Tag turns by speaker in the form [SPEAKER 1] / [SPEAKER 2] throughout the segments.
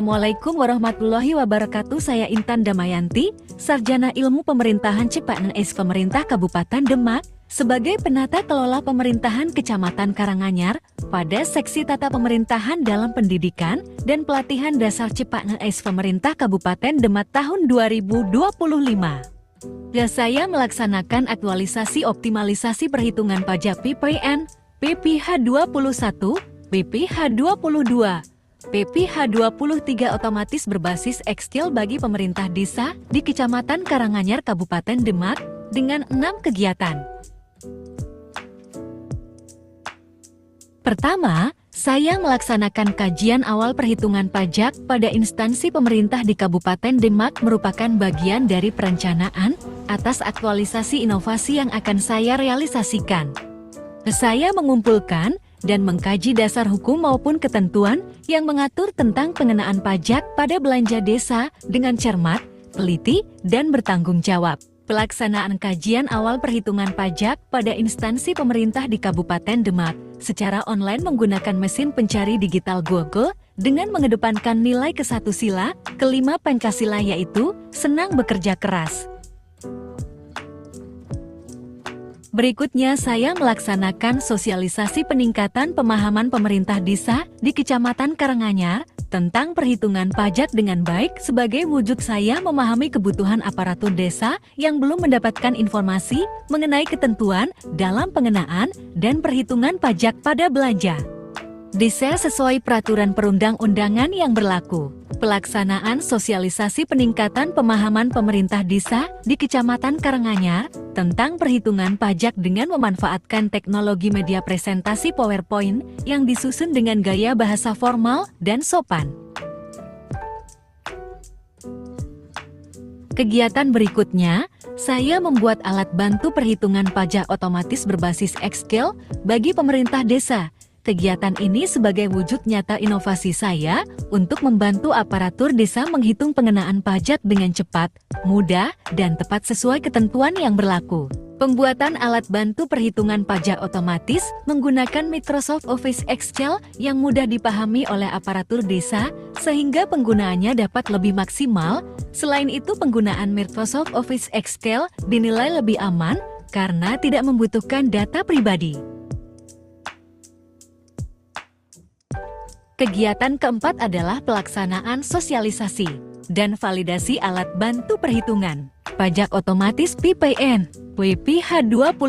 [SPEAKER 1] Assalamualaikum warahmatullahi wabarakatuh. Saya Intan Damayanti, Sarjana Ilmu Pemerintahan CPNS Pemerintah Kabupaten Demak, sebagai penata kelola pemerintahan Kecamatan Karanganyar pada seksi tata pemerintahan dalam pendidikan dan pelatihan dasar CPNS Pemerintah Kabupaten Demak tahun 2025. Saya melaksanakan aktualisasi optimalisasi perhitungan pajak PPN, PPh 21, PPh 22, PPh 23 otomatis berbasis Excel bagi pemerintah desa di Kecamatan Karanganyar Kabupaten Demak dengan 6 kegiatan. Pertama, saya melaksanakan kajian awal perhitungan pajak pada instansi pemerintah di Kabupaten Demak merupakan bagian dari perencanaan atas aktualisasi inovasi yang akan saya realisasikan. Saya mengumpulkan dan mengkaji dasar hukum maupun ketentuan yang mengatur tentang pengenaan pajak pada belanja desa dengan cermat, teliti, dan bertanggung jawab. Pelaksanaan kajian awal perhitungan pajak pada instansi pemerintah di Kabupaten Demak secara online menggunakan mesin pencari digital Google dengan mengedepankan nilai kesatusila, kelima Pancasila yaitu senang bekerja keras. Berikutnya saya melaksanakan sosialisasi peningkatan pemahaman pemerintah desa di Kecamatan Karanganyar tentang perhitungan pajak dengan baik sebagai wujud saya memahami kebutuhan aparatur desa yang belum mendapatkan informasi mengenai ketentuan dalam pengenaan dan perhitungan pajak pada belanja desa sesuai peraturan perundang-undangan yang berlaku. Pelaksanaan sosialisasi peningkatan pemahaman pemerintah desa di Kecamatan Karanganyar tentang perhitungan pajak dengan memanfaatkan teknologi media presentasi PowerPoint yang disusun dengan gaya bahasa formal dan sopan. Kegiatan berikutnya, saya membuat alat bantu perhitungan pajak otomatis berbasis Excel bagi pemerintah desa. Kegiatan ini sebagai wujud nyata inovasi saya untuk membantu aparatur desa menghitung pengenaan pajak dengan cepat, mudah, dan tepat sesuai ketentuan yang berlaku. Pembuatan alat bantu perhitungan pajak otomatis menggunakan Microsoft Office Excel yang mudah dipahami oleh aparatur desa sehingga penggunaannya dapat lebih maksimal. Selain itu, penggunaan Microsoft Office Excel dinilai lebih aman karena tidak membutuhkan data pribadi. Kegiatan keempat adalah pelaksanaan sosialisasi dan validasi alat bantu perhitungan pajak otomatis PPN, PPh 21,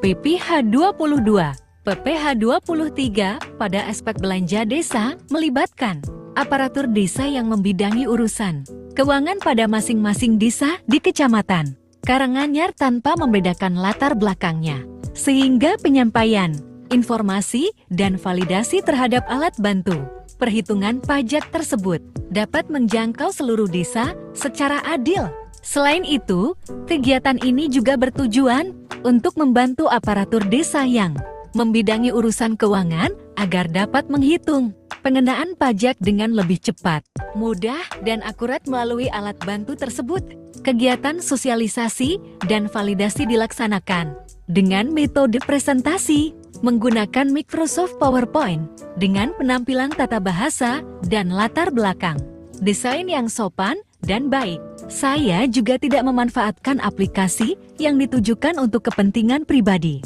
[SPEAKER 1] PPh 22, PPh 23 pada aspek belanja desa melibatkan aparatur desa yang membidangi urusan keuangan pada masing-masing desa di Kecamatan Karanganyar tanpa membedakan latar belakangnya, sehingga penyampaian informasi dan validasi terhadap alat bantu perhitungan pajak tersebut dapat menjangkau seluruh desa secara adil. Selain itu, kegiatan ini juga bertujuan untuk membantu aparatur desa yang membidangi urusan keuangan agar dapat menghitung pengenaan pajak dengan lebih cepat, mudah, dan akurat melalui alat bantu tersebut. Kegiatan sosialisasi dan validasi dilaksanakan dengan metode presentasi menggunakan Microsoft PowerPoint dengan penampilan tata bahasa dan latar belakang desain yang sopan dan baik. Saya juga tidak memanfaatkan aplikasi yang ditujukan untuk kepentingan pribadi.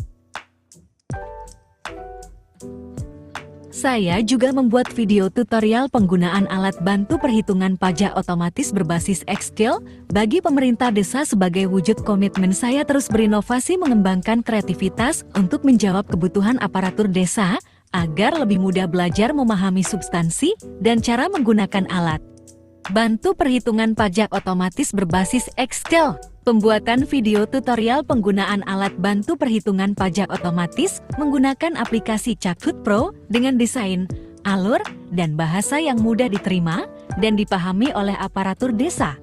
[SPEAKER 1] Saya juga membuat video tutorial penggunaan alat bantu perhitungan pajak otomatis berbasis Excel bagi pemerintah desa sebagai wujud komitmen saya terus berinovasi mengembangkan kreativitas untuk menjawab kebutuhan aparatur desa agar lebih mudah belajar memahami substansi dan cara menggunakan alat bantu perhitungan pajak otomatis berbasis Excel. Pembuatan video tutorial penggunaan alat bantu perhitungan pajak otomatis menggunakan aplikasi Cakut Pro dengan desain, alur, dan bahasa yang mudah diterima dan dipahami oleh aparatur desa.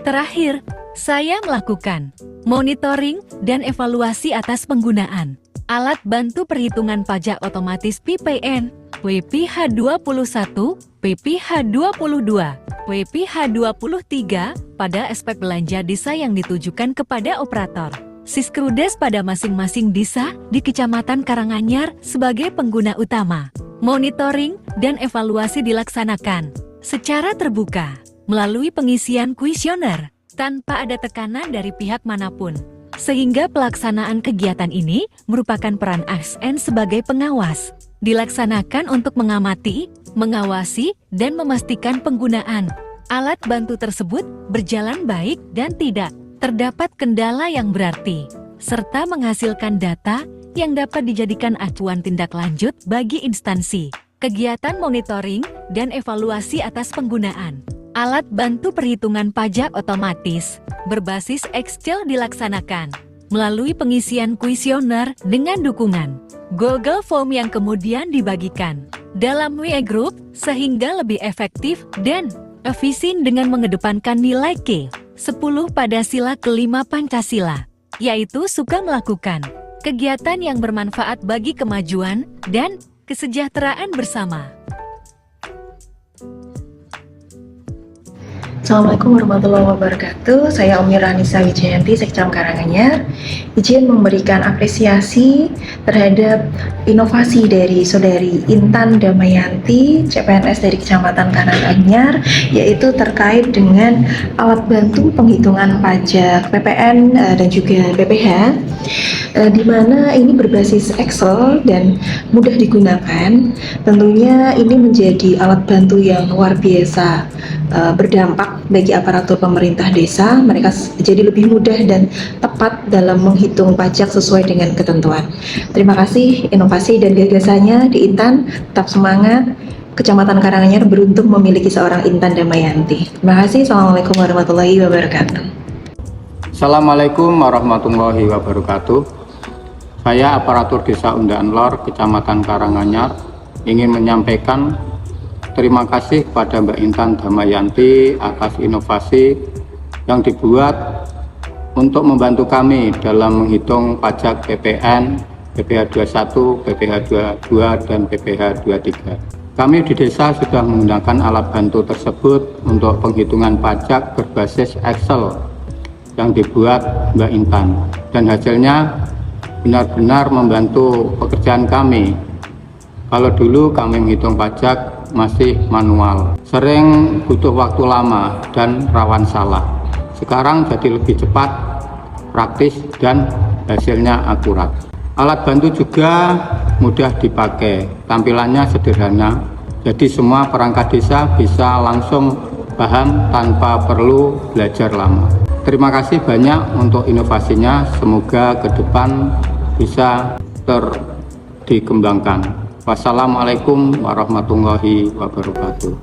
[SPEAKER 1] Terakhir, saya melakukan monitoring dan evaluasi atas penggunaan alat bantu perhitungan pajak otomatis PPN, PPh 21, PPh 22, PPh 23 pada aspek belanja desa yang ditujukan kepada operator Siskrudes pada masing-masing desa di Kecamatan Karanganyar sebagai pengguna utama. Monitoring dan evaluasi dilaksanakan secara terbuka melalui pengisian kuesioner tanpa ada tekanan dari pihak manapun. Sehingga pelaksanaan kegiatan ini merupakan peran ASN sebagai pengawas. Dilaksanakan untuk mengamati, mengawasi, dan memastikan penggunaan alat bantu tersebut berjalan baik dan tidak terdapat kendala yang berarti, serta menghasilkan data yang dapat dijadikan acuan tindak lanjut bagi instansi. Kegiatan monitoring dan evaluasi atas penggunaan alat bantu perhitungan pajak otomatis berbasis Excel dilaksanakan melalui pengisian kuesioner dengan dukungan Google Form yang kemudian dibagikan dalam WA Group sehingga lebih efektif dan efisien dengan mengedepankan nilai K10 pada sila kelima Pancasila, yaitu suka melakukan kegiatan yang bermanfaat bagi kemajuan dan kesejahteraan bersama.
[SPEAKER 2] Assalamualaikum warahmatullahi wabarakatuh. Saya Umi Ranisa Wijayanti, Sekcam Karanganyar. Izin memberikan apresiasi terhadap inovasi dari Saudari Intan Damayanti, CPNS dari Kecamatan Karanganyar, yaitu terkait dengan alat bantu penghitungan pajak PPN dan juga BPH, di mana ini berbasis Excel dan mudah digunakan. Tentunya ini menjadi alat bantu yang luar biasa berdampak bagi aparatur pemerintah desa. Mereka jadi lebih mudah dan tepat dalam menghitung pajak sesuai dengan ketentuan. Terima kasih inovasi dan gagasannya di Intan, tetap semangat. Kecamatan Karanganyar beruntung memiliki seorang Intan Damayanti. Terima kasih. Assalamualaikum warahmatullahi wabarakatuh.
[SPEAKER 3] Assalamualaikum warahmatullahi wabarakatuh. Saya aparatur Desa Undaan Lor, Kecamatan Karanganyar, ingin menyampaikan terima kasih kepada Mbak Intan Damayanti atas inovasi yang dibuat untuk membantu kami dalam menghitung pajak PPN, PPh 21, PPh 22, dan PPh 23. Kami di desa sudah menggunakan alat bantu tersebut untuk penghitungan pajak berbasis Excel yang dibuat Mbak Intan, dan hasilnya benar-benar membantu pekerjaan kami. Kalau dulu kami menghitung pajak masih manual, sering butuh waktu lama dan rawan salah. Sekarang jadi lebih cepat, praktis, dan hasilnya akurat. Alat bantu juga mudah dipakai, tampilannya sederhana, jadi semua perangkat desa bisa langsung paham tanpa perlu belajar lama. Terima kasih banyak untuk inovasinya, semoga ke depan bisa dikembangkan. Wassalamualaikum warahmatullahi wabarakatuh.